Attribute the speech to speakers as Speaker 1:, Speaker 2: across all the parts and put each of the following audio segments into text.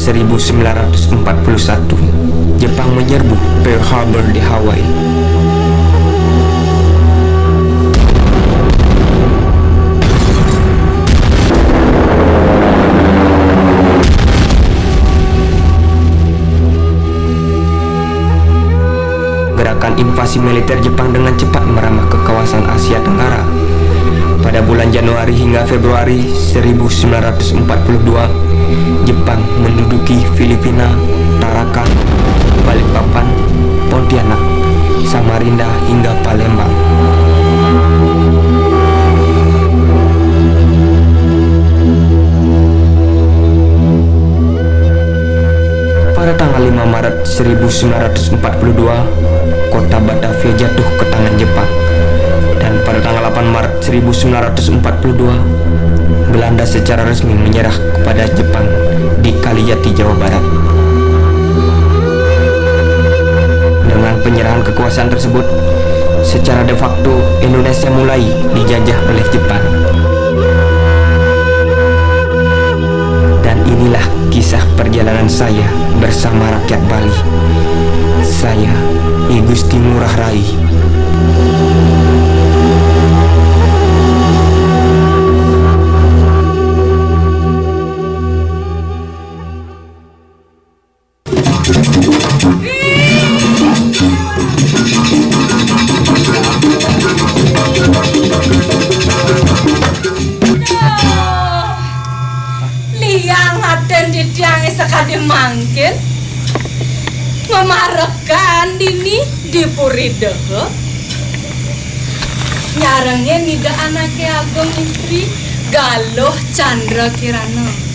Speaker 1: 1941, Jepang menyerbu Pearl Harbor di Hawaii. Gerakan invasi militer Jepang dengan cepat merambah ke kawasan Asia Tenggara. Pada bulan Januari hingga Februari 1942, Jepang menduduki Filipina, Tarakan, Balikpapan, Pontianak, Samarinda hingga Palembang. Pada tanggal 5 Maret 1942, kota Batavia jatuh ke tangan Jepang. Dan pada tanggal 8 Maret 1942, Belanda secara resmi menyerah kepada Jepang di Kalijati, Jawa Barat. Dengan penyerahan kekuasaan tersebut, secara de facto Indonesia mulai dijajah oleh Jepang. Dan inilah kisah perjalanan saya bersama rakyat Bali. Saya, I Gusti Ngurah Rai.
Speaker 2: Liang aden di tiang sekali mangkin memarekan dini di Puridehe nyarengnya nida anaknya Agung istri Galuh Chandra Kirana.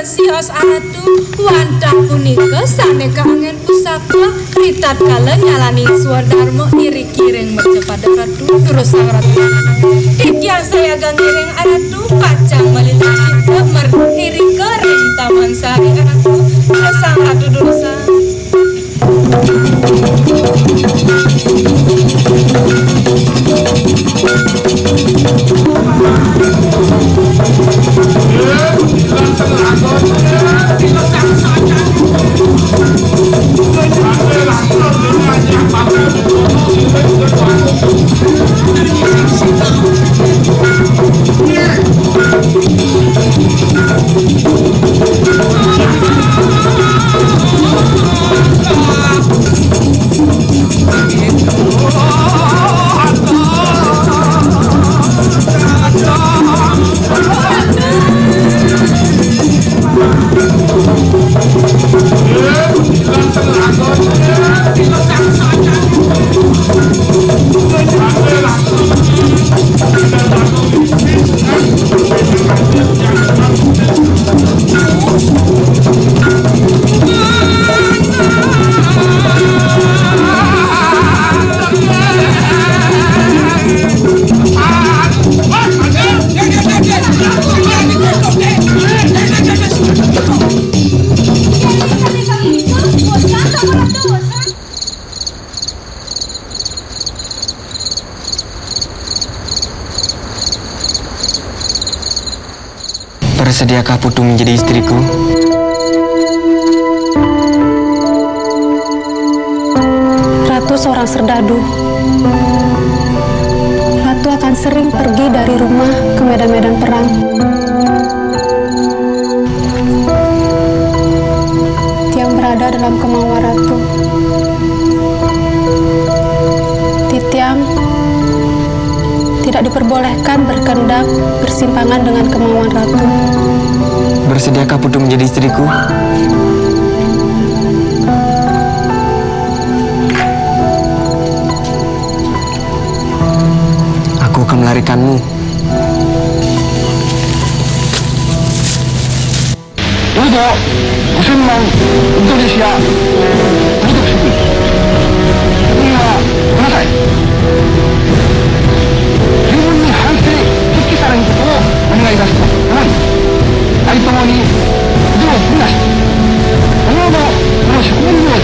Speaker 2: Sios atu wantah punika saneka angin pusaka ritat kala nyalani Swardarma iri kiring mercepada ratu terus sang ratu ikyang saya gangiring aratu pacang melintang cinta meriri kering taman sari aratu sang ratu dosa.
Speaker 1: Bersediakah Putu menjadi istriku?
Speaker 3: Ratu seorang serdadu. Ratu akan sering pergi dari rumah ke medan-medan perang. Tiang berada dalam kemauan Ratu. Titiang bersimpangan dengan kemauan ratu.
Speaker 1: Bersediakah Putu menjadi istriku? Aku akan melarikanmu.
Speaker 4: Untuk musimman Indonesia untuk sini. Ini mana? Ini hasil kisaran itu mengenai dasar. Hari ini dua bulan. Kenapa harus mundur?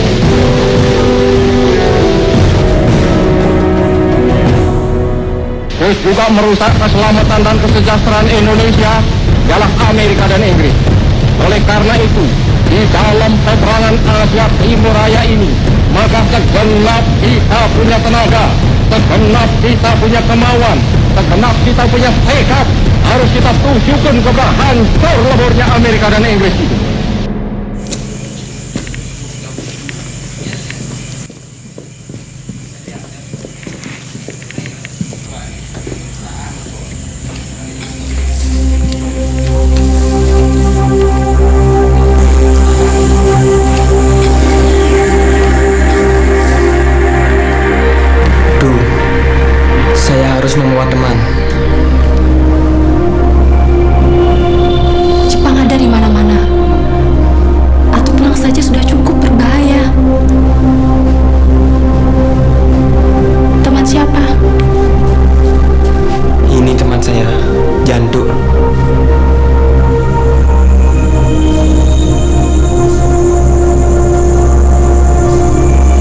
Speaker 4: Terus juga merusak keselamatan dan kesejahteraan Indonesia ialah Amerika dan Inggris. Oleh karena itu, di dalam peperangan Asia Timur Raya ini, maka segenap kita punya tenaga, segenap kita punya kemauan, segenap kita punya tekad, harus kita tunjukkan kepada hancur leburnya Amerika dan Inggris itu.
Speaker 1: Saya harus membawa teman.
Speaker 3: Jepang ada di mana-mana. Atau pulang saja sudah cukup berbahaya. Teman siapa?
Speaker 1: Ini teman saya, Jantuk.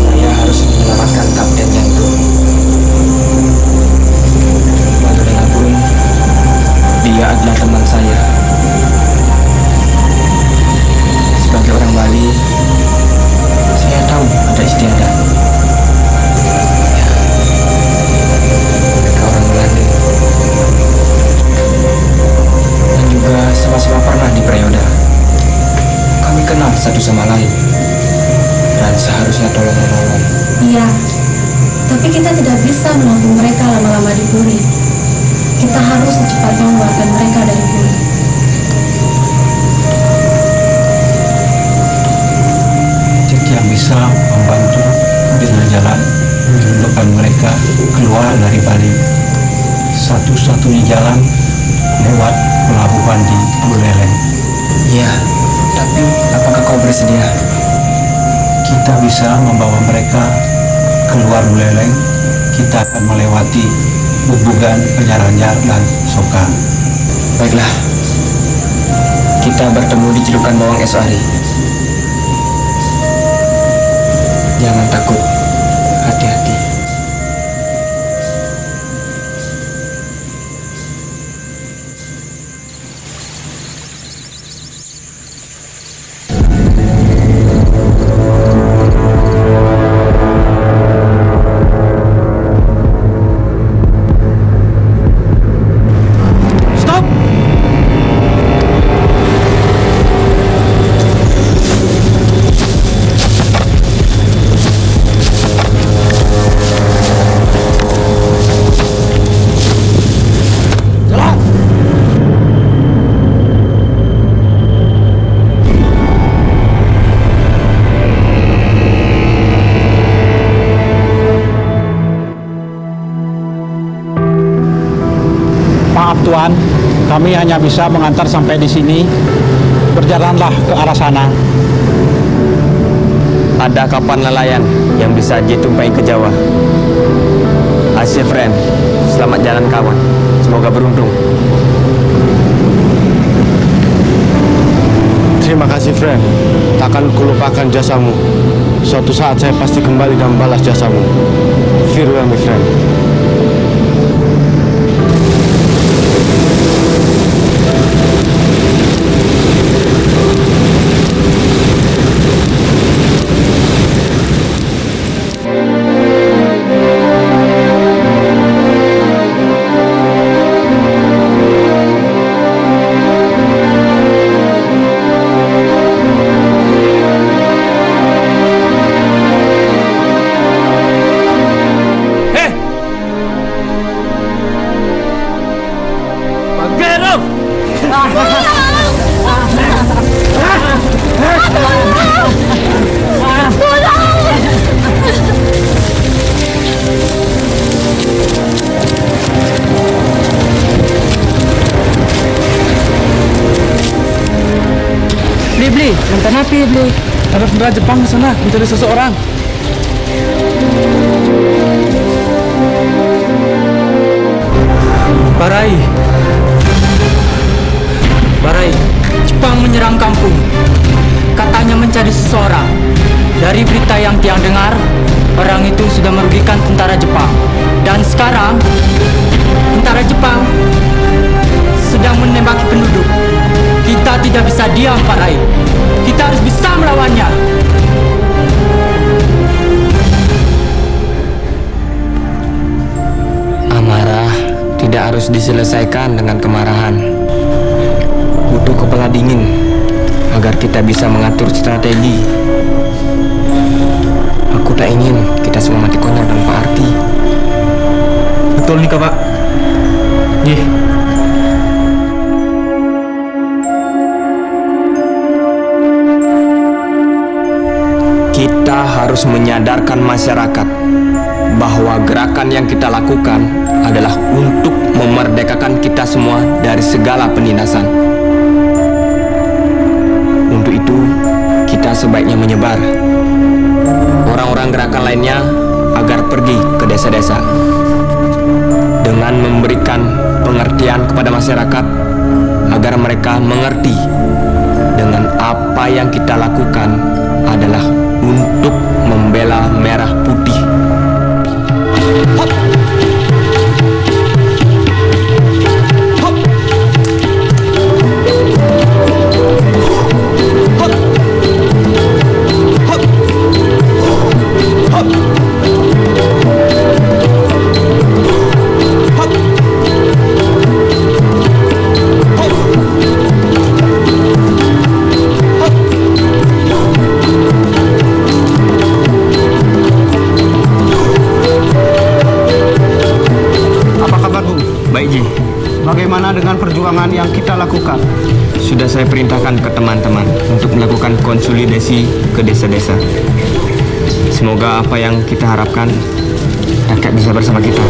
Speaker 1: Saya harus menyelamatkan Kapten Jantuk. Bagaimanapun, dia adalah teman saya. Sebagai orang Bali, saya tahu ada istiadat. Mereka orang Belanda. Dan juga sama-sama pernah di Prayoda. Kami kenal satu sama lain. Dan seharusnya tolong-menolong.
Speaker 5: Iya, tapi kita tidak bisa menampung mereka lama-lama di Puri. Kita harus secepatnya mengeluarkan mereka dari Puri.
Speaker 4: Cek yang bisa membantu dengan jalan menunjukkan mereka keluar dari Bali. Satu-satunya jalan lewat pelabuhan di Buleleng.
Speaker 1: Iya, tapi apakah kau bersedia?
Speaker 4: Kita bisa membawa mereka keluar Buleleng. Kita akan melewati Bubugan, Penyaranjar, dan Soka.
Speaker 1: Baiklah, kita bertemu di Celukan Bawang esok hari. Jangan takut, hati-hati.
Speaker 6: Maaf Tuan, kami hanya bisa mengantar sampai di sini. Berjalanlah ke arah sana.
Speaker 1: Ada kapal nelayan yang bisa ditumpai ke Jawa. Asyik friend, selamat jalan kawan. Semoga beruntung.
Speaker 7: Terima kasih friend, takkan kulupakan jasamu. Suatu saat saya pasti kembali dan balas jasamu. Farewell my friend.
Speaker 8: Bli, nonton apa Bli?
Speaker 6: Ada tentara Jepang di sana mencari seseorang.
Speaker 8: Barai, Jepang menyerang kampung. Katanya mencari seseorang. Dari berita yang Tiang dengar, orang itu sudah merugikan tentara Jepang. Dan sekarang, tentara Jepang sedang menembaki penduduk. Kita tidak bisa diam, Pak Rai. Kita harus bisa melawannya.
Speaker 1: Amarah tidak harus diselesaikan dengan kemarahan. Butuh kepala dingin agar kita bisa mengatur strategi. Aku tak ingin kita semua mati konyol tanpa arti.
Speaker 6: Betul nih Pak. Nih.
Speaker 1: Kita harus menyadarkan masyarakat bahwa gerakan yang kita lakukan adalah untuk memerdekakan kita semua dari segala penindasan. Untuk itu, kita sebaiknya menyebar orang-orang gerakan lainnya agar pergi ke desa-desa dengan memberikan pengertian kepada masyarakat agar mereka mengerti dengan apa yang kita lakukan adalah untuk membela merah putih.
Speaker 6: Bagaimana dengan perjuangan yang kita lakukan?
Speaker 1: Sudah saya perintahkan ke teman-teman untuk melakukan konsolidasi ke desa-desa. Semoga apa yang kita harapkan rakyat bisa bersama kita.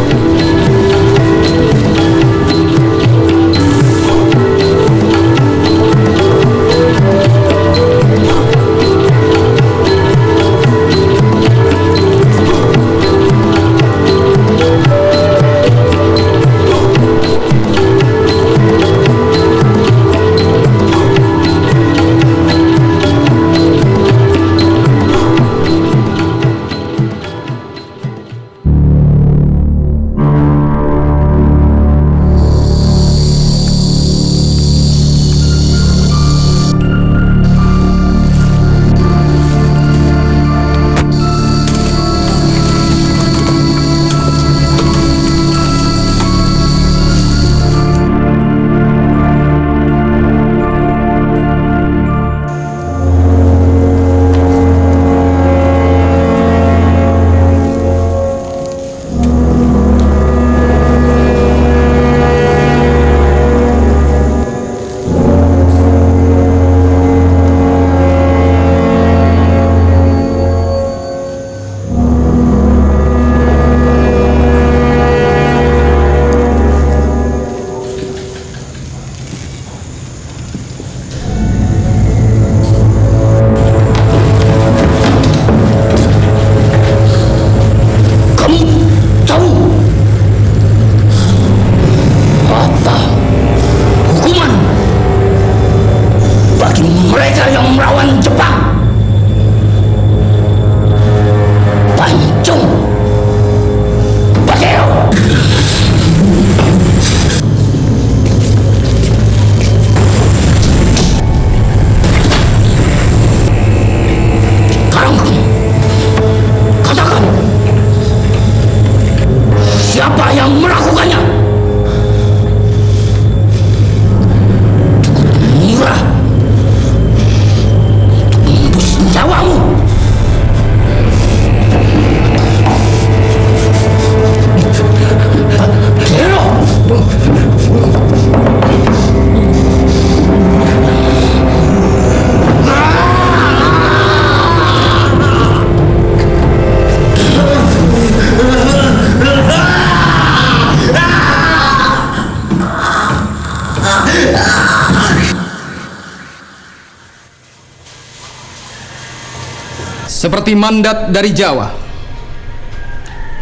Speaker 9: Seperti mandat dari Jawa,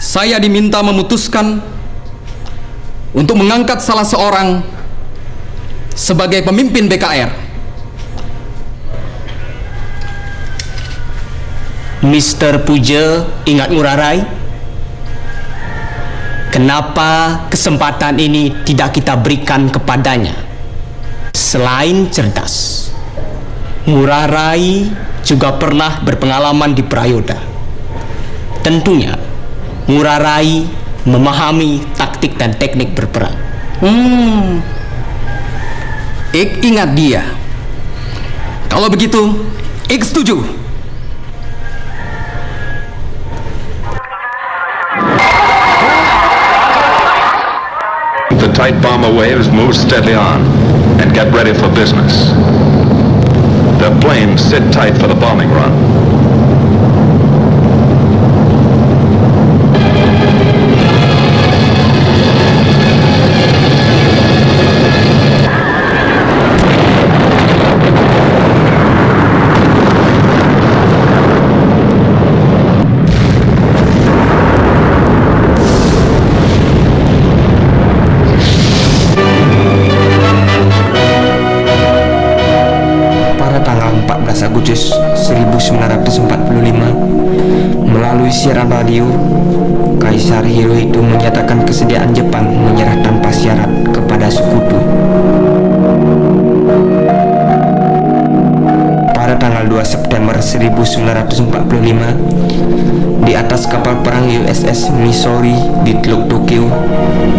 Speaker 9: saya diminta memutuskan untuk mengangkat salah seorang sebagai pemimpin BKR.
Speaker 10: Mr. Puja ingat Ngurah Rai? Kenapa kesempatan ini tidak kita berikan kepadanya? Selain cerdas, Ngurah Rai juga pernah berpengalaman di Prayoda. Tentunya Ngurah Rai memahami taktik dan teknik berperang.
Speaker 9: Ik ingat dia. Kalau begitu, Ik setuju.
Speaker 11: The tight bomber waves move steadily on and get ready for business. The planes sit tight for the bombing run.
Speaker 1: Agustus 1945, melalui siaran radio, Kaisar Hirohito menyatakan kesediaan Jepang menyerah tanpa syarat kepada sekutu. Pada tanggal 2 September 1945, di atas kapal perang USS Missouri di Teluk Tokyo,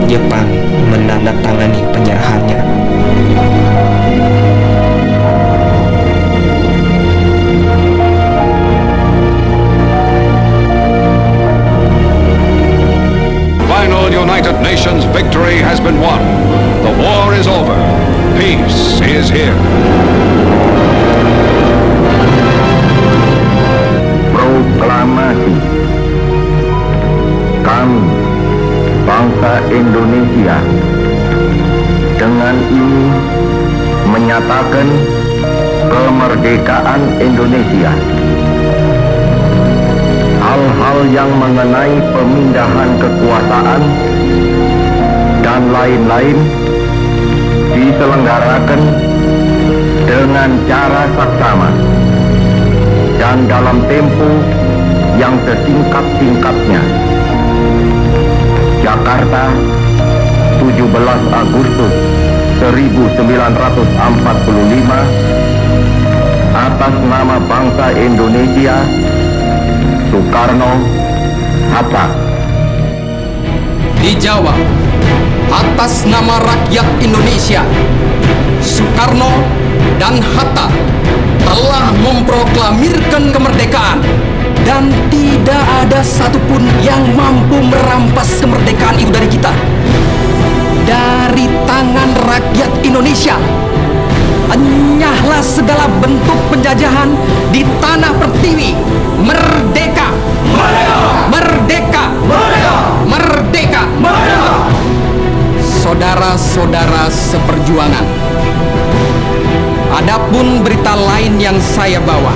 Speaker 1: Jepang menandatangani penyerahannya.
Speaker 11: United Nations victory has been won. The war is over. Peace is here.
Speaker 4: Proklamasi. Kami, bangsa Indonesia, dengan ini menyatakan kemerdekaan Indonesia. Hal-hal yang mengenai pemindahan kekuasaan dan lain-lain diselenggarakan dengan cara saksama dan dalam tempo yang sesingkat-singkatnya. Jakarta, 17 Agustus 1945, atas nama bangsa Indonesia, Soekarno, Hatta.
Speaker 9: Di Jawa, atas nama rakyat Indonesia, Soekarno dan Hatta telah memproklamirkan kemerdekaan, dan tidak ada satupun yang mampu merampas kemerdekaan itu dari kita. Dari tangan rakyat Indonesia, enyahlah segala bentuk penjajahan di tanah pertiwi. Merdeka! Merdeka! Merdeka! Merdeka! Merdeka! Merdeka! Saudara-saudara seperjuangan, adapun berita lain yang saya bawa,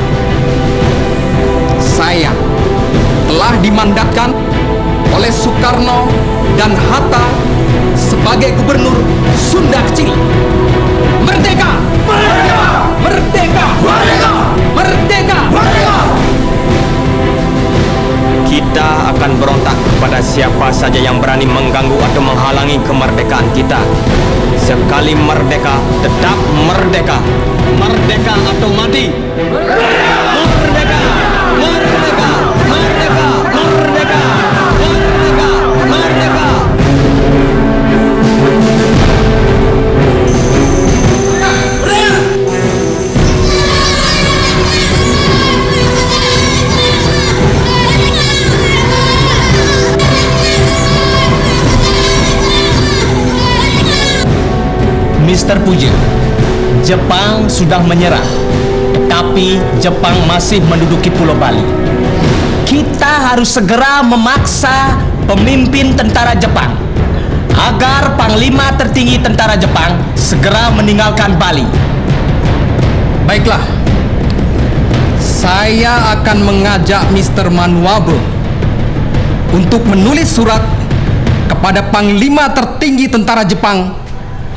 Speaker 9: saya telah dimandatkan oleh Soekarno dan Hatta sebagai gubernur Sunda Kecil. Merdeka! Merdeka! Merdeka! Merdeka! Merdeka! Merdeka!
Speaker 10: Kita akan berontak kepada siapa saja yang berani mengganggu atau menghalangi kemerdekaan kita. Sekali merdeka, tetap merdeka. Merdeka atau mati. Merdeka! Merdeka! Merdeka! Merdeka! Merdeka! Merdeka! Merdeka! Mr. Puja, Jepang sudah menyerah, tetapi Jepang masih menduduki Pulau Bali. Kita harus segera memaksa pemimpin tentara Jepang agar Panglima tertinggi tentara Jepang segera meninggalkan Bali.
Speaker 9: Baiklah, Saya akan mengajak Mr. Manuabe untuk menulis surat kepada Panglima tertinggi tentara Jepang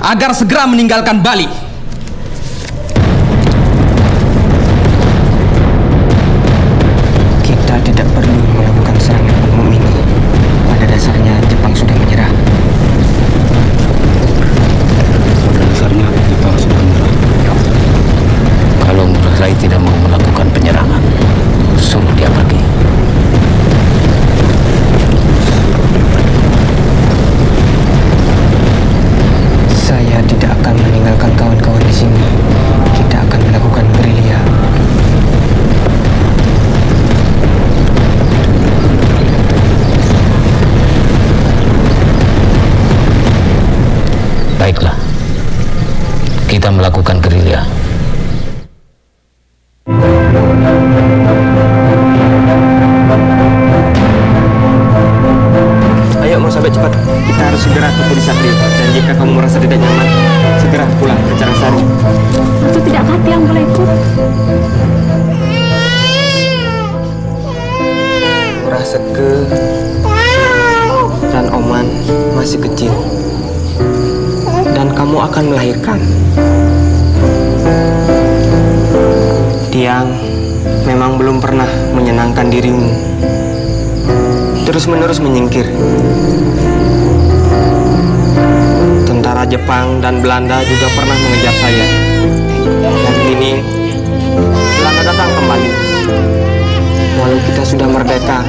Speaker 9: agar segera meninggalkan Bali.
Speaker 1: Kita tidak perlu melakukan serangan umum ini. Pada dasarnya Jepang sudah menyerah.
Speaker 7: Pada dasarnya Jepang sudah menyerah. Kalau Ngurah Rai tidak mau melakukan penyerangan, suruh dia pergi.
Speaker 1: Saya tidak akan meninggalkan kawan-kawan di sini. Kita akan melakukan gerilya.
Speaker 7: Baiklah, kita melakukan gerilya.
Speaker 1: Ayo Mosabe, cepat. Kita harus segera ke Pudisatri. Dan jika kamu merasa tidak nyaman, segera pulang ke Carangsari.
Speaker 3: Ratu tidak hati yang boleh ikut.
Speaker 1: Murah Seke dan Oman masih kecil. Dan kamu akan melahirkan. Tiang memang belum pernah menyenangkan dirimu. Terus-menerus menyingkir. Tentara Jepang dan Belanda juga pernah mengejar saya. Dan kini Belanda datang kembali. Walau kita sudah merdeka.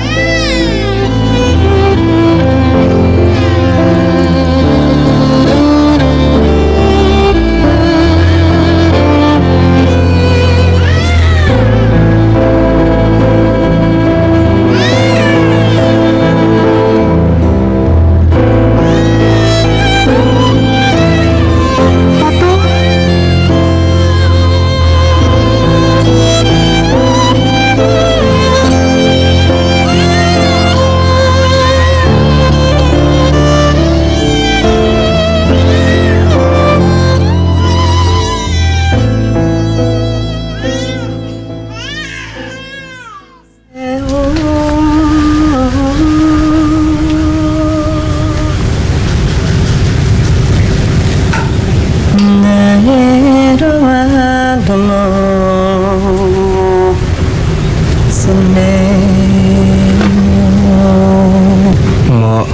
Speaker 1: Mo,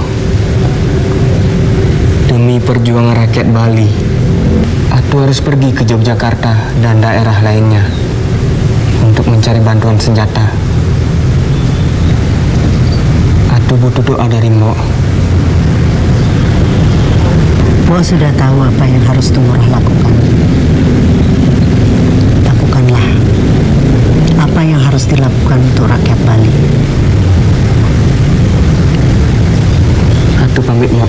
Speaker 1: demi perjuangan rakyat Bali, Atu harus pergi ke Yogyakarta dan daerah lainnya untuk mencari bantuan senjata. Atu butuh doa dari Mo.
Speaker 12: Mo sudah tahu apa yang harus Tumurah lakukan. Lakukanlah apa yang harus dilakukan untuk rakyat Bali.
Speaker 1: Atu pamit, Mo.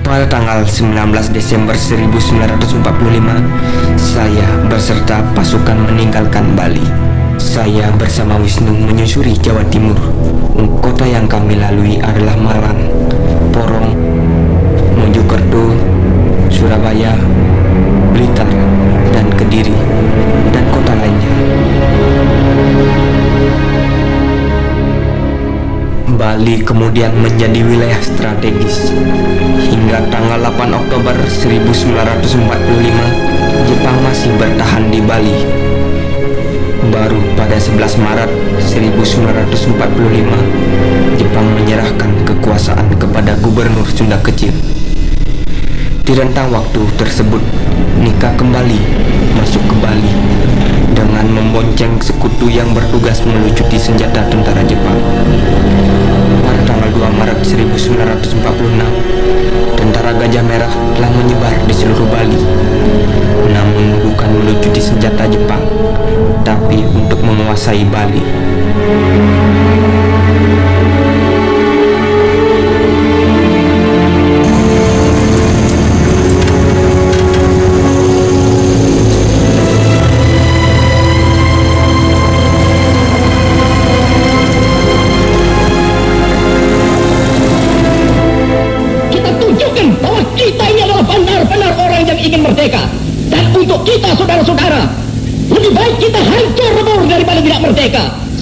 Speaker 1: Pada tanggal 19 Desember 1945, saya berserta pasukan meninggalkan Bali. Saya bersama Wisnu menyusuri Jawa Timur. Kota yang kami lalui adalah Malang, Porong, Mojokerto, Surabaya, Blitar, dan Kediri, dan kota lainnya. Bali kemudian menjadi wilayah strategis. Hingga tanggal 8 Oktober 1945, Jepang masih bertahan di Bali. Baru pada 11 Maret 1945, Jepang menyerahkan kekuasaan kepada Gubernur Sunda Kecil. Di rentang waktu tersebut, Nika kembali masuk ke Bali dengan membonceng sekutu yang bertugas melucuti senjata tentara Jepang. Pada tanggal 2 Maret 1946, tentara Gajah Merah telah menyebar di seluruh Bali. Namun bukan melucuti senjata Jepang, tapi untuk menguasai Bali.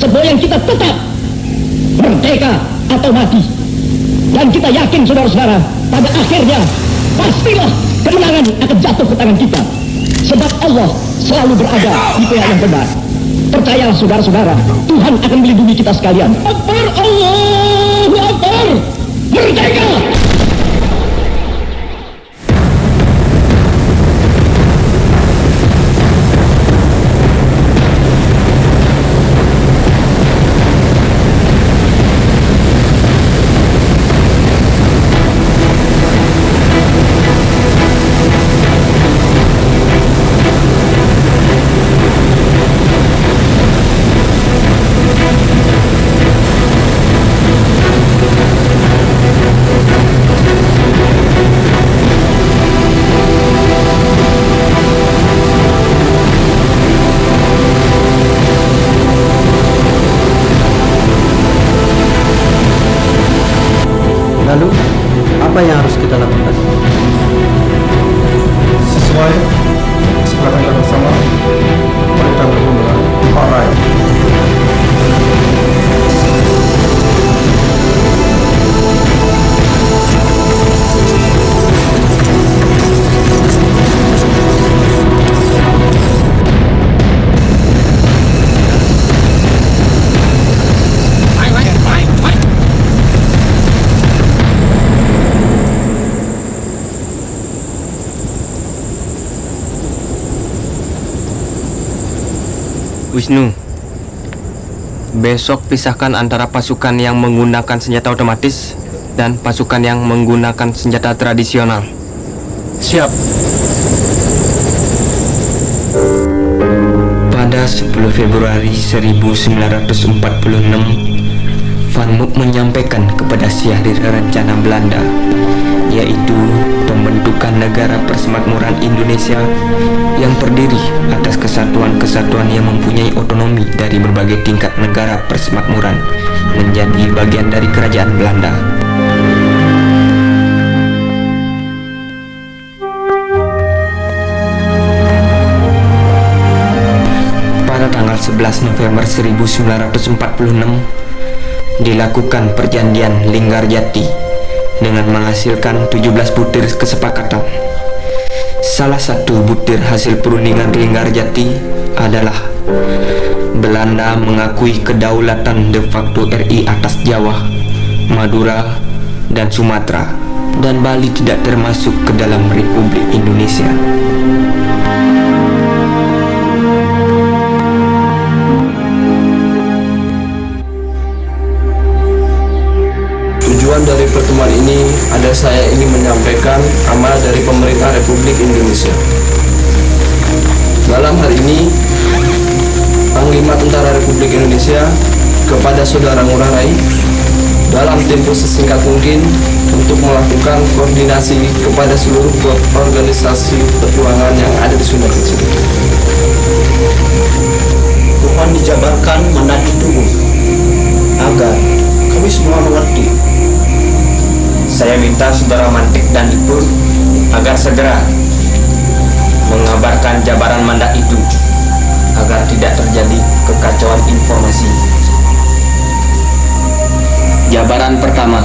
Speaker 4: semboyan kita tetap merdeka atau mati. Dan kita yakin saudara-saudara, pada akhirnya pastilah kemenangan akan jatuh ke tangan kita. Sebab Allah selalu berada di pihak yang benar. Percayalah saudara-saudara, Tuhan akan melindungi kita sekalian. Akbar, Allahu Akbar, merdeka!
Speaker 13: Lalu, apa yang harus kita lakukan?
Speaker 14: Sesuai kesepakatan kita bersama, mereka berhubungan. Alright.
Speaker 1: Wisnu, besok pisahkan antara pasukan yang menggunakan senjata otomatis dan pasukan yang menggunakan senjata tradisional.
Speaker 13: Siap.
Speaker 1: Pada 10 Februari 1946, Van Mook menyampaikan kepada Syahrir rencana Belanda, yaitu pembentukan negara persemakmuran Indonesia yang terdiri atas kesatuan-kesatuan yang mempunyai otonomi dari berbagai tingkat negara persemakmuran menjadi bagian dari kerajaan Belanda. Pada tanggal 11 November 1946 dilakukan perjanjian Linggarjati dengan menghasilkan 17 butir kesepakatan. Salah satu butir hasil perundingan Linggarjati adalah Belanda mengakui kedaulatan de facto RI atas Jawa, Madura, dan Sumatera, dan Bali tidak termasuk ke dalam Republik Indonesia.
Speaker 15: Tujuan dari pertemuan ini adalah saya ingin menyampaikan amanah dari pemerintah Republik Indonesia. Dalam hal ini, Panglima Tentara Republik Indonesia kepada Saudara Ngurah Rai dalam tempo sesingkat mungkin untuk melakukan koordinasi kepada seluruh organisasi perjuangan yang ada di Sunda Kecil.
Speaker 13: Mohon dijabarkan mandat itu agar kami semua mengerti.
Speaker 1: Saya minta Saudara Mantik dan Ipur agar segera mengabarkan jabaran mandat itu agar tidak terjadi kekacauan informasi. Jabaran pertama,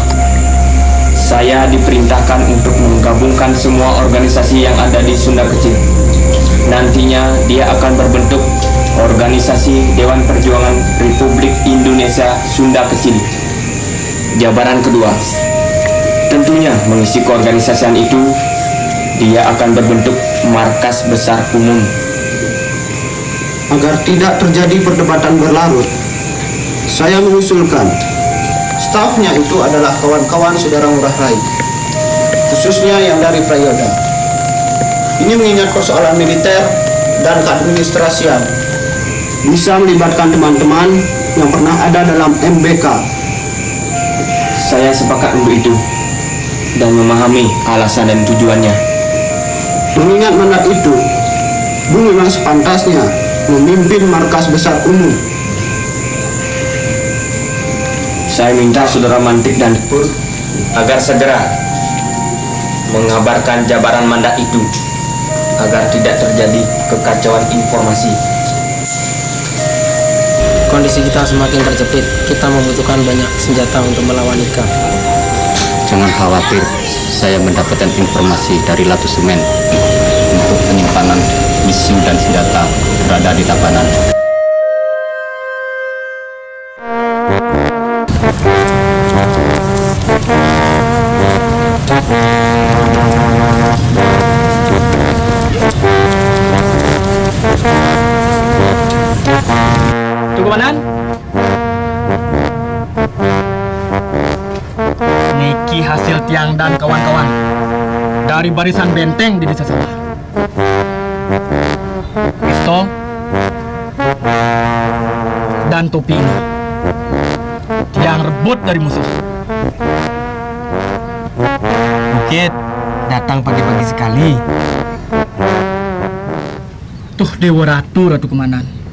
Speaker 1: saya diperintahkan untuk menggabungkan semua organisasi yang ada di Sunda Kecil. Nantinya dia akan berbentuk Organisasi Dewan Perjuangan Republik Indonesia Sunda Kecil. Jabaran kedua, tentunya mengisi keorganisasian itu, dia akan berbentuk markas besar umum.
Speaker 13: Agar tidak terjadi perdebatan berlarut, saya mengusulkan stafnya itu adalah kawan-kawan Saudara Ngurah Rai, khususnya yang dari Prayoda. Ini mengingat persoalan militer dan keadministrasian, bisa melibatkan teman-teman yang pernah ada dalam MBK.
Speaker 1: Saya sepakat untuk itu dan memahami alasan dan tujuannya.
Speaker 13: Mengingat mandat itu, Bu memang sepantasnya memimpin markas besar umum.
Speaker 1: Saya minta Saudara Mantik dan Pur agar segera mengabarkan jabaran mandat itu agar tidak terjadi kekacauan informasi.
Speaker 16: Kondisi kita semakin terjepit. Kita membutuhkan banyak senjata untuk melawan Ika.
Speaker 7: Jangan khawatir, saya mendapatkan informasi dari Latu Semen untuk penyimpanan misi dan senjata berada di Tabanan.
Speaker 8: Komandan. Niki hasil Tiang dan kawan-kawan dari barisan benteng di desa sawah. Pistol dan topi ini Tiang rebut dari musuh.
Speaker 1: Bukit datang pagi-pagi sekali.
Speaker 8: Tuh Dewa Ratu, Ratu Komandan.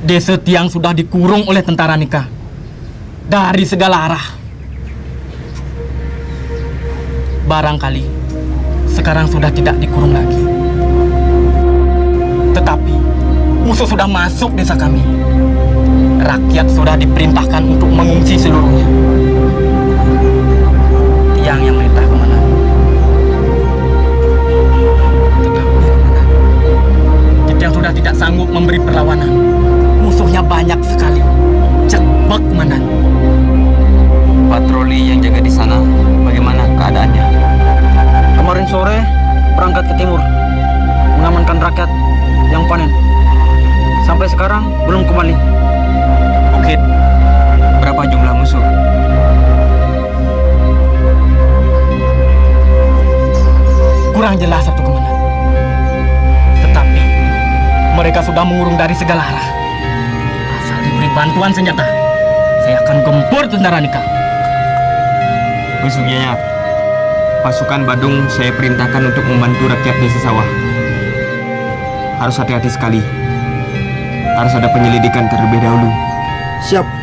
Speaker 8: Desa Tiang sudah dikurung oleh tentara Nika dari segala arah. Barangkali sekarang sudah tidak dikurung lagi. Tetapi musuh sudah masuk desa kami. Rakyat sudah diperintahkan untuk mengungsi seluruhnya. Tiang yang merintah kemana? Tetapi Tiang sudah tidak sanggup memberi perlawanan. Musuhnya banyak sekali. Cepat, Komandan.
Speaker 1: Patroli yang jaga di sana, bagaimana keadaannya?
Speaker 8: Kemarin sore berangkat ke timur, mengamankan rakyat yang panen. Sampai sekarang belum kembali.
Speaker 1: Bukit, berapa jumlah musuh?
Speaker 8: Kurang jelas, Satu Komandan. Tetapi mereka sudah mengurung dari segala arah. Diberi bantuan senjata, saya akan gempur tentara Nika.
Speaker 1: Musuhnya, pasukan Badung saya perintahkan untuk membantu rakyat desa sawah. Harus hati-hati sekali. Harus ada penyelidikan terlebih dahulu.
Speaker 13: Siap.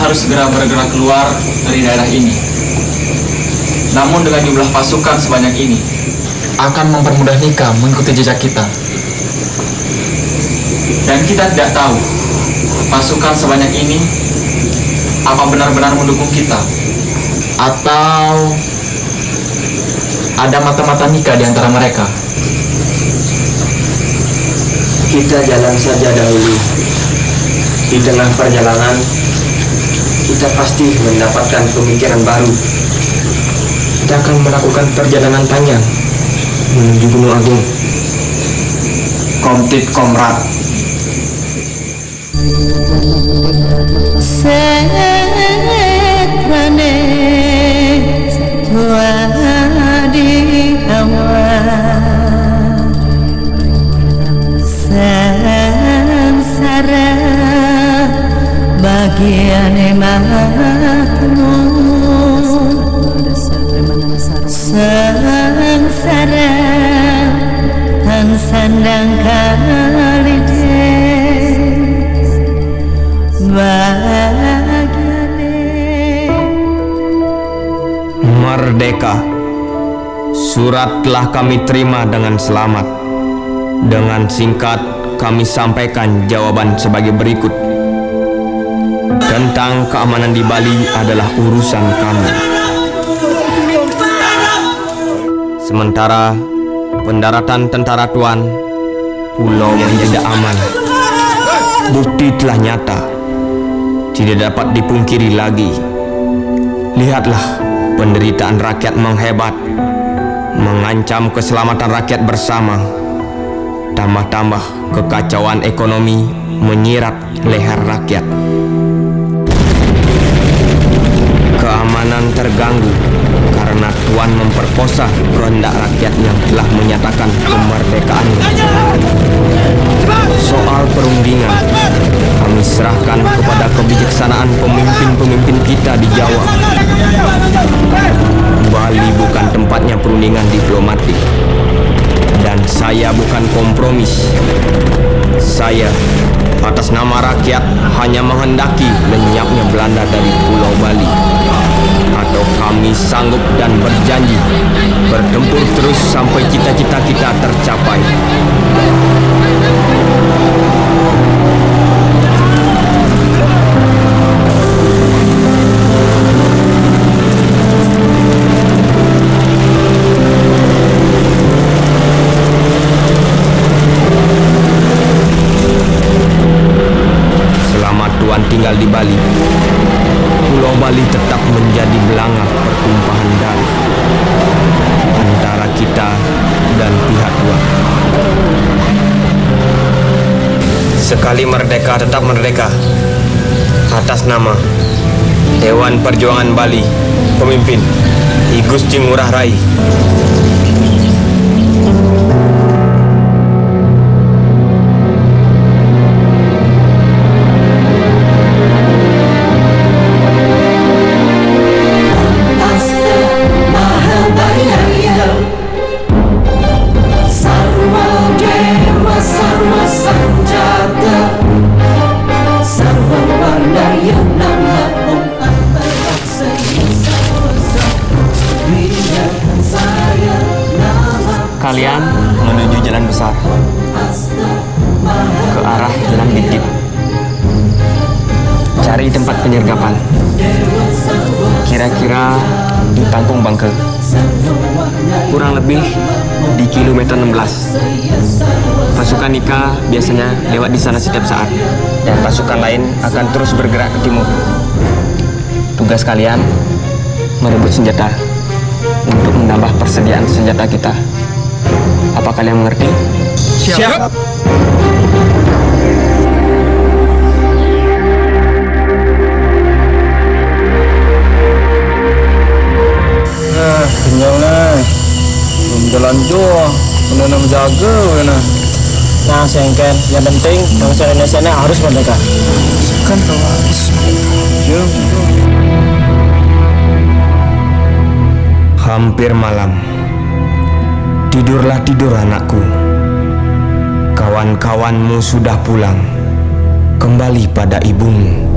Speaker 15: harus segera bergerak keluar dari daerah ini. Namun dengan jumlah pasukan sebanyak ini akan mempermudah Nika mengikuti jejak kita. Dan kita tidak tahu
Speaker 8: Pasukan sebanyak ini apa benar-benar mendukung kita? Atau ada mata-mata nikah di antara mereka?
Speaker 16: Kita jalan saja dahulu. Di tengah perjalanan, kita pasti mendapatkan pemikiran baru. Kita akan melakukan perjalanan panjang menuju Gunung Agung.
Speaker 8: Komtip Komrat.
Speaker 12: Setrane tua di awal samsara bagian emakmu samsara tan sandang kali
Speaker 1: Merdeka. Surat telah kami terima dengan selamat. Dengan singkat kami sampaikan jawaban sebagai berikut. Tentang keamanan di Bali adalah urusan kami. Sementara pendaratan tentara Tuan, pulau yang tidak aman. Bukti telah nyata, tidak dapat dipungkiri lagi. Lihatlah, penderitaan rakyat menghebat, mengancam keselamatan rakyat bersama. Tambah-tambah kekacauan ekonomi menyirat leher rakyat. Keamanan terganggu karena Tuan memperkosa kehendak rakyat yang telah menyatakan kemerdekaannya. Soal perundingan kami serahkan kepada kebijaksanaan pemimpin-pemimpin kita di Jawa. Bali bukan tempatnya perundingan diplomatik, dan saya bukan kompromis. Saya atas nama rakyat hanya menghendaki lenyapnya Belanda dari Pulau Bali. Atau kami sanggup dan berjanji bertempur terus sampai cita-cita kita tercapai. Selama Tuan tinggal di Bali, Pulau Bali tetap menjadi belanga pertumpahan darah antara kita dan pihak Tuan. Sekali merdeka tetap merdeka. Atas nama Dewan Perjuangan Bali, pemimpin I Gusti Ngurah Rai. Kalian menuju jalan besar ke arah Jalan Bidip. Cari tempat penyergapan, kira-kira di Tangkung Bangke, kurang lebih di kilometer 16. Pasukan Nika biasanya lewat di sana setiap saat, dan pasukan lain akan terus bergerak ke timur. Tugas kalian merebut senjata untuk menambah persediaan senjata kita. Apa kalian mengerti?
Speaker 9: Siap.
Speaker 15: Kenyang lah. Belum jalan jauh. Benar-benar menjaga benar.
Speaker 16: Nah, Sengken, yang penting bangsa Indonesia ini harus merdeka.
Speaker 15: Kan harus.
Speaker 1: Hampir malam. Tidurlah tidur anakku. Kawan-kawanmu sudah pulang. Kembali pada ibumu.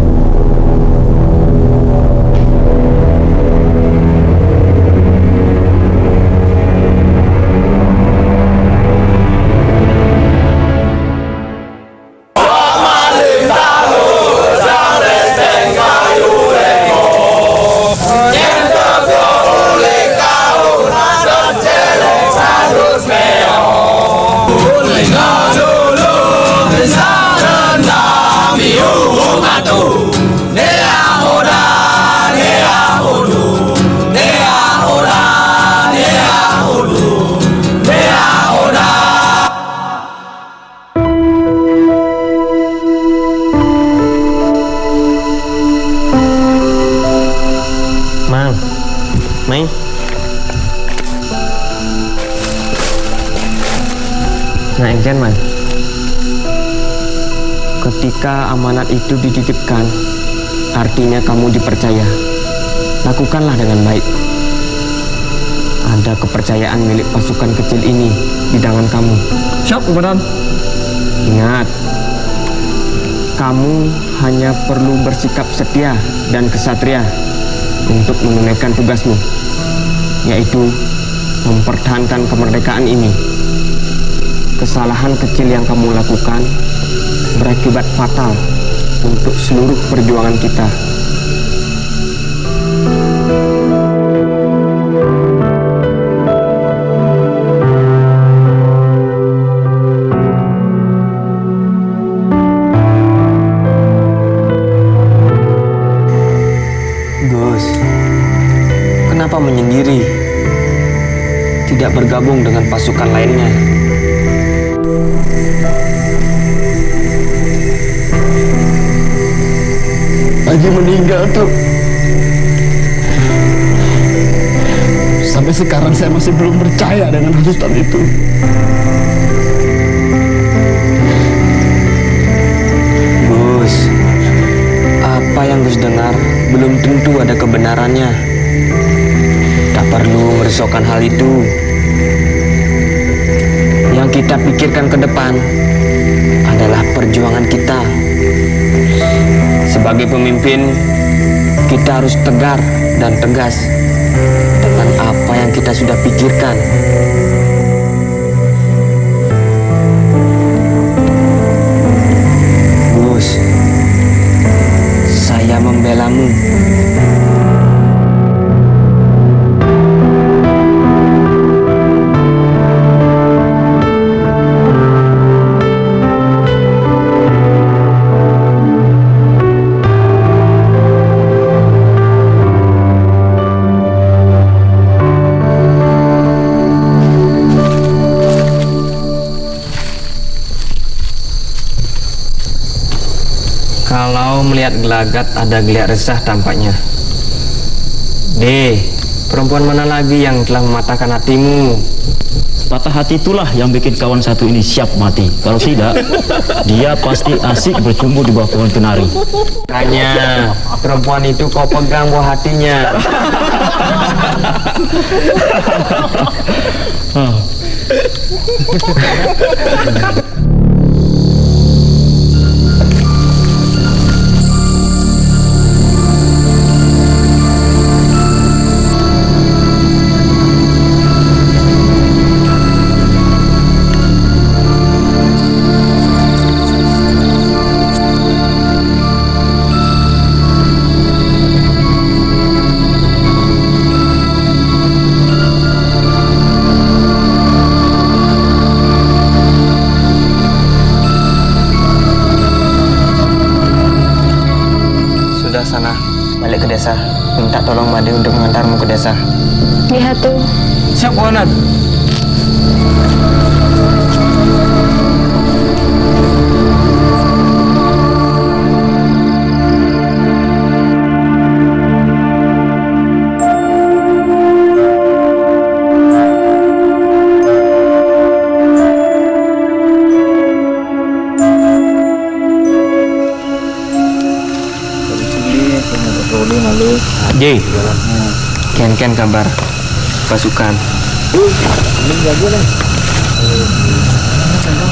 Speaker 1: Nah, engken man. Ketika amanat itu dititipkan, artinya kamu dipercaya. Lakukanlah dengan baik. Ada kepercayaan milik pasukan kecil ini di tangan kamu.
Speaker 6: Siap, Komandan.
Speaker 1: Ingat, kamu hanya perlu bersikap setia dan kesatria untuk menunaikan tugasmu, yaitu mempertahankan kemerdekaan ini. Kesalahan kecil yang kamu lakukan berakibat fatal untuk seluruh perjuangan kita. Gus, kenapa menyendiri? Tidak bergabung dengan pasukan lainnya?
Speaker 17: Haji meninggal tuh. Sampai sekarang saya masih belum percaya dengan hasutan itu.
Speaker 1: Gus, apa yang Gus dengar belum tentu ada kebenarannya. Tak perlu merisaukan hal itu. Yang kita pikirkan ke depan adalah perjuangan kita. Sebagai pemimpin, kita harus tegar dan tegas dengan apa yang kita sudah pikirkan. Gus, saya membelamu. Kalau melihat gelagat ada geliat resah tampaknya. Perempuan mana lagi yang telah mematahkan hatimu?
Speaker 18: Patah hati itulah yang bikin kawan satu ini siap mati. Kalau tidak, dia pasti asik bercumbu di bawah pohon kenari.
Speaker 1: Hanya perempuan itu kau pegang buah hatinya. Sana, balik ke desa. Minta tolong Made untuk mengantarmu ke desa.
Speaker 3: Lihat tuh.
Speaker 1: Siap, Komandan. J, Ken kabar pasukan.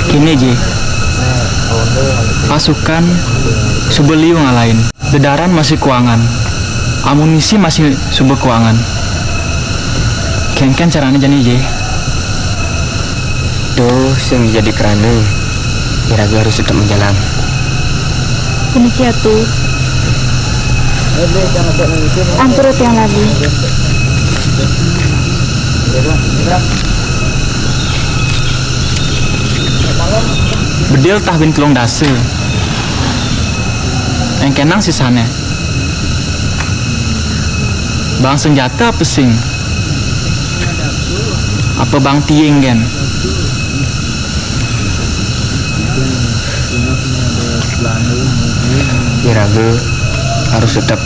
Speaker 8: Kini J, pasukan subeliu ngalahin. Dedaran masih kuangan, amunisi masih sumber kuangan. Ken caranya jadi J.
Speaker 1: Tuh, yang jadi kerana Iraga harus tetap menjalan.
Speaker 3: Demikian tuh. Amperut yang lagi.
Speaker 8: Bedil tahwin kelong dase. Yang kenang sisanya. Bang senjata pesing. Apa bang tieng kan?
Speaker 1: Iraga harus tetap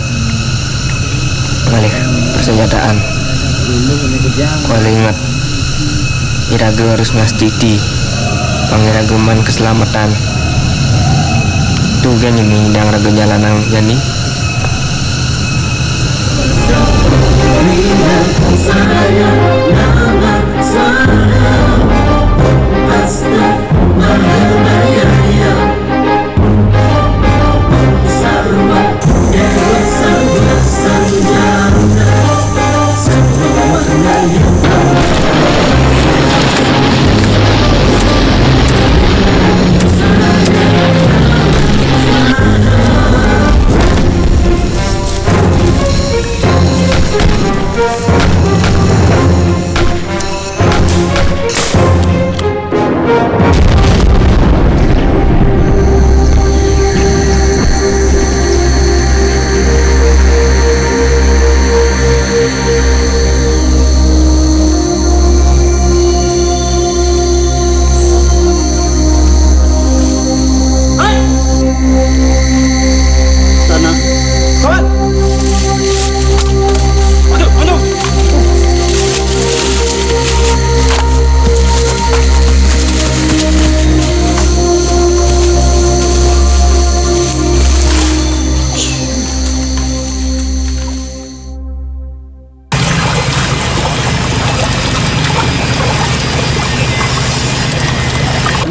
Speaker 1: balik persenjataan. Kau ingat, Iraga harus ngasih titi pangirageman keselamatan. Tuh gan ini dang raga jalanan yani.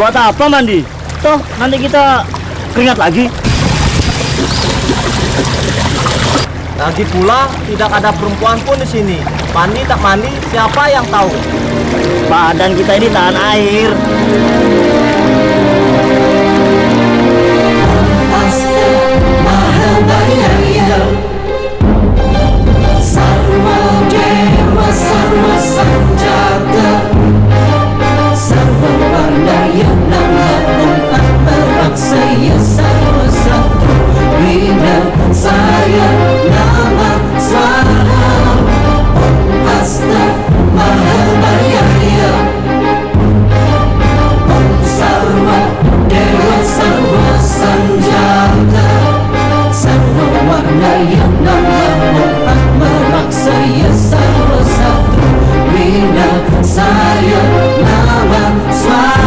Speaker 18: Buat apa mandi? Toh nanti kita keringat lagi.
Speaker 10: Lagi pula tidak ada perempuan pun di sini. Mandi tak mandi, siapa yang tahu?
Speaker 18: Badan kita ini tahan air.
Speaker 19: Sarwa Dewa Sarwa Sanjata Sarwa Wardaya Nama Empat Meraksaya Sarwa Satu Wina Saya Nama Swaha Om Asta Mahabhayaya Om Sarwa Dewa Sarwa Sanjata Sarwa Wardaya Nama Empat Meraksaya Sarwa Satu Wina Saya Nama Swaha.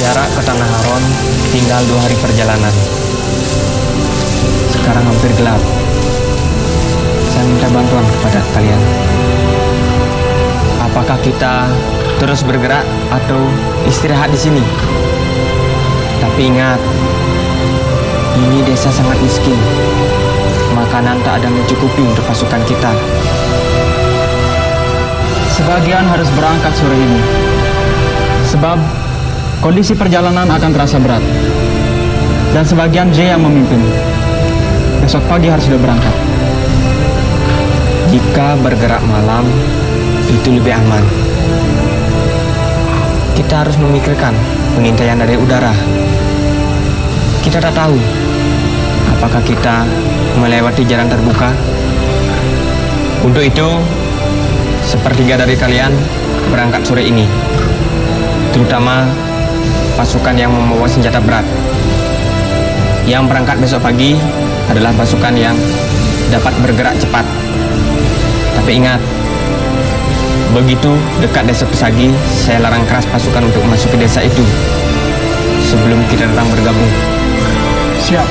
Speaker 1: Jarak ke Tanah Haron tinggal 2 hari perjalanan. Sekarang hampir gelap. Saya minta bantuan kepada kalian. Apakah kita terus bergerak atau istirahat di sini. Tapi ingat, ini desa sangat miskin. Makanan tak ada mencukupi untuk pasukan kita.
Speaker 8: Sebagian harus berangkat sore ini. Sebab kondisi perjalanan akan terasa berat. Dan sebagian J yang memimpin. Besok pagi harus sudah berangkat.
Speaker 1: Jika bergerak malam, itu lebih aman. Kita harus memikirkan pengintaian dari udara. Kita tak tahu apakah kita melewati jalan terbuka. Untuk itu, sepertiga dari kalian berangkat sore ini, terutama pasukan yang membawa senjata berat. Yang berangkat besok pagi adalah pasukan yang dapat bergerak cepat. Tapi ingat, begitu dekat desa Pesagi, saya larang keras pasukan untuk masuk ke desa itu sebelum kita datang bergabung.
Speaker 6: Siap.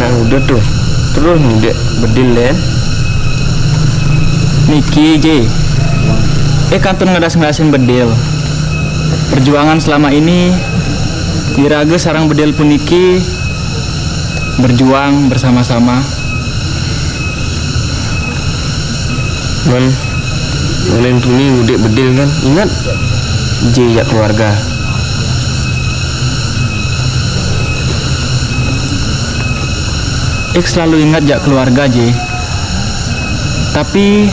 Speaker 1: Nah udah tuh, terus ndek bedil ya.
Speaker 8: Niki J, kantun ngedas-ngedasin bedil. Perjuangan selama ini dirage sarang bedil puniki berjuang bersama-sama.
Speaker 1: Ngelen tuni ngudek bedil kan, ingat J ya keluarga.
Speaker 8: Ek selalu ingat jak keluarga J. Tapi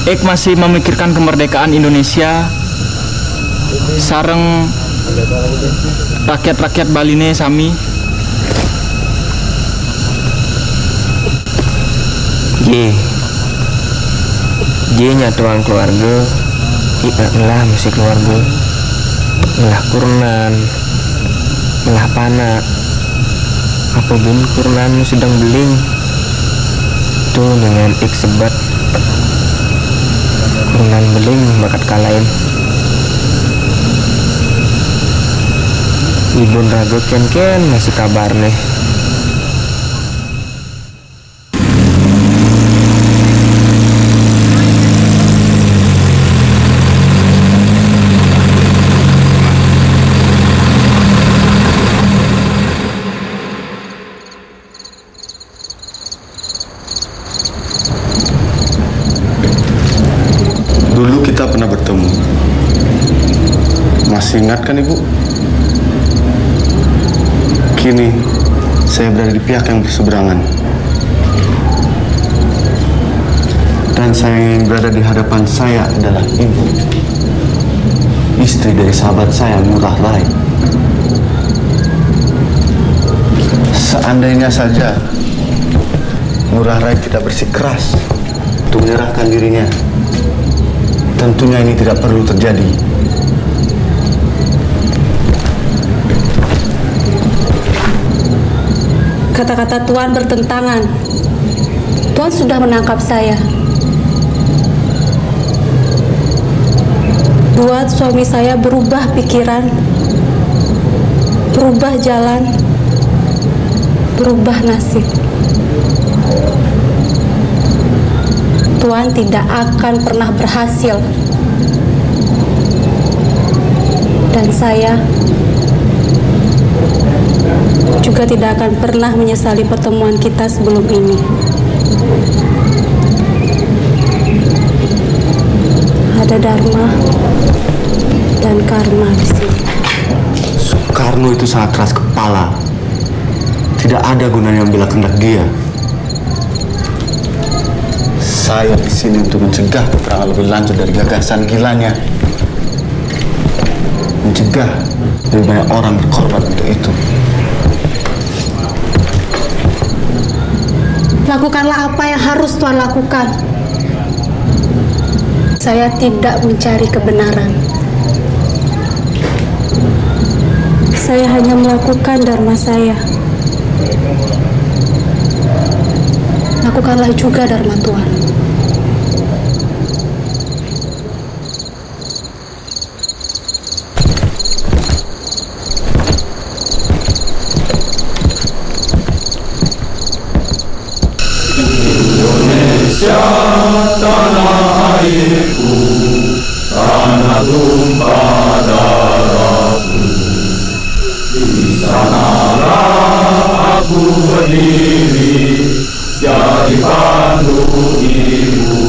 Speaker 8: Ek masih memikirkan kemerdekaan Indonesia sareng rakyat-rakyat Baline sami.
Speaker 1: J nya tuang keluarga, ingatlah masih keluarga. Melah kurnan, melah panak. Apapun kurnan sedang beling tuh dengan ik sebat kurnan beling bakat kalain ibun raga ken masih kabar nih.
Speaker 13: Dulu kita pernah bertemu. Masih ingat kan Ibu? Kini saya berada di pihak yang berseberangan. Dan saya yang berada di hadapan saya adalah Ibu, istri dari sahabat saya, Ngurah Rai. Seandainya saja Ngurah Rai tidak bersikeras untuk menyerahkan dirinya, tentunya ini tidak perlu terjadi.
Speaker 5: Kata-kata Tuan bertentangan. Tuan sudah menangkap saya. Buat suami saya berubah pikiran, berubah jalan, berubah nasib. Tuan tidak akan pernah berhasil. Dan saya juga tidak akan pernah menyesali pertemuan kita sebelum ini. Ada dharma dan karma di sini.
Speaker 13: Soekarno itu sangat keras kepala. Tidak ada gunanya membela kehendak dia.
Speaker 17: Saya di sini untuk mencegah peperangan lebih lanjut dari gagasan gilanya. Mencegah lebih banyak orang berkorban untuk itu.
Speaker 5: Lakukanlah apa yang harus Tuhan lakukan. Saya tidak mencari kebenaran. Saya hanya melakukan dharma saya. Lakukanlah juga dharma Tuhan.
Speaker 19: Indonesia tanah airku, tanah tumpah darahku. Di sanalah aku berdiri, jadi pandu ibu.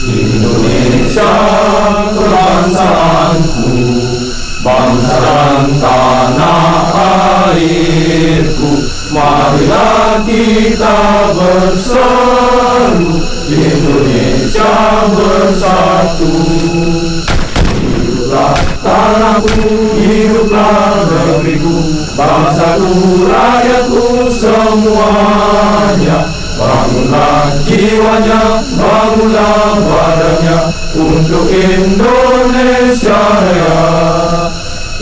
Speaker 19: Indonesia kebangsaanku, bangsa dan tanah airku. Marilah kita berseru, Indonesia bersatu. Hiduplah tanahku, hiduplah negeriku, bangsaku, rakyatku semuanya. Bangunlah jiwanya, bangunlah badannya untuk Indonesia Raya.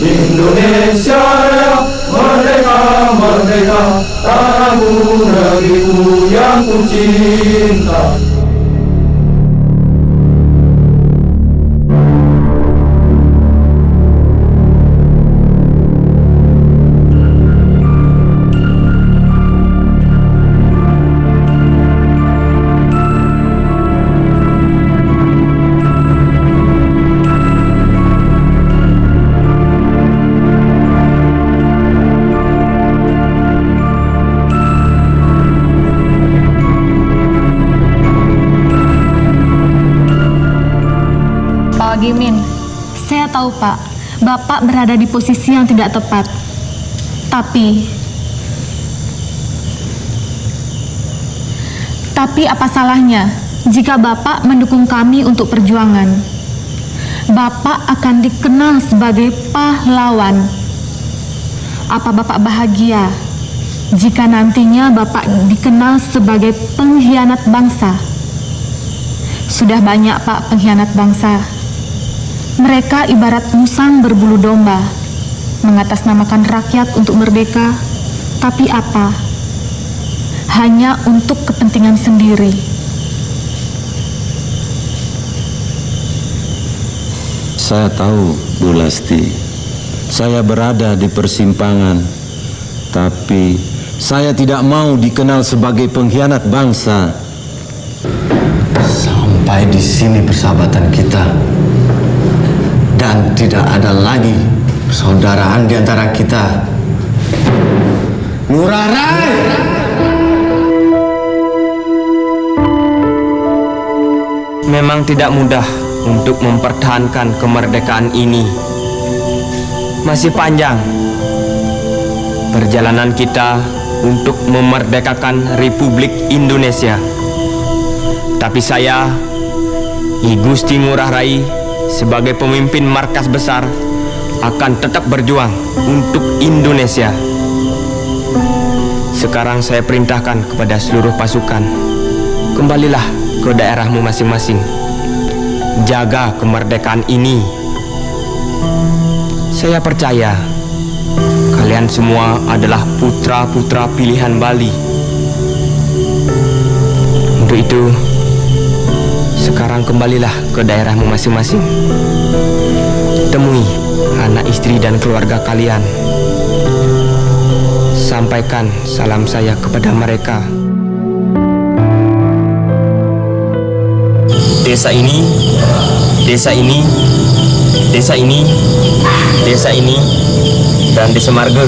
Speaker 19: Indonesia Raya, merdeka, merdeka, tanahku, negeriku yang ku cinta.
Speaker 3: Gimin, saya tahu Pak, Bapak berada di posisi yang tidak tepat. Tapi apa salahnya jika Bapak mendukung kami untuk perjuangan? Bapak akan dikenal sebagai pahlawan. Apa Bapak bahagia jika nantinya Bapak dikenal sebagai pengkhianat bangsa? Sudah banyak Pak pengkhianat bangsa. Mereka ibarat musang berbulu domba, mengatasnamakan rakyat untuk merdeka, tapi apa? Hanya untuk kepentingan sendiri.
Speaker 20: Saya tahu, Bu Lasti, saya berada di persimpangan, tapi saya tidak mau dikenal sebagai pengkhianat bangsa.
Speaker 17: Sampai di sini persahabatan kita. Dan tidak ada lagi persaudaraan di antara kita. Ngurah Rai!
Speaker 1: Memang tidak mudah untuk mempertahankan kemerdekaan ini. Masih panjang perjalanan kita untuk memerdekakan Republik Indonesia. Tapi saya, I Gusti Ngurah Rai, sebagai pemimpin markas besar, akan tetap berjuang untuk Indonesia. Sekarang saya perintahkan kepada seluruh pasukan, kembalilah ke daerahmu masing-masing. Jaga kemerdekaan ini. Saya percaya kalian semua adalah putra-putra pilihan Bali. Untuk itu, sekarang kembalilah ke daerahmu masing-masing. Temui anak istri dan keluarga kalian. Sampaikan salam saya kepada mereka. Desa ini, desa ini, desa ini, desa ini, dan desa Marga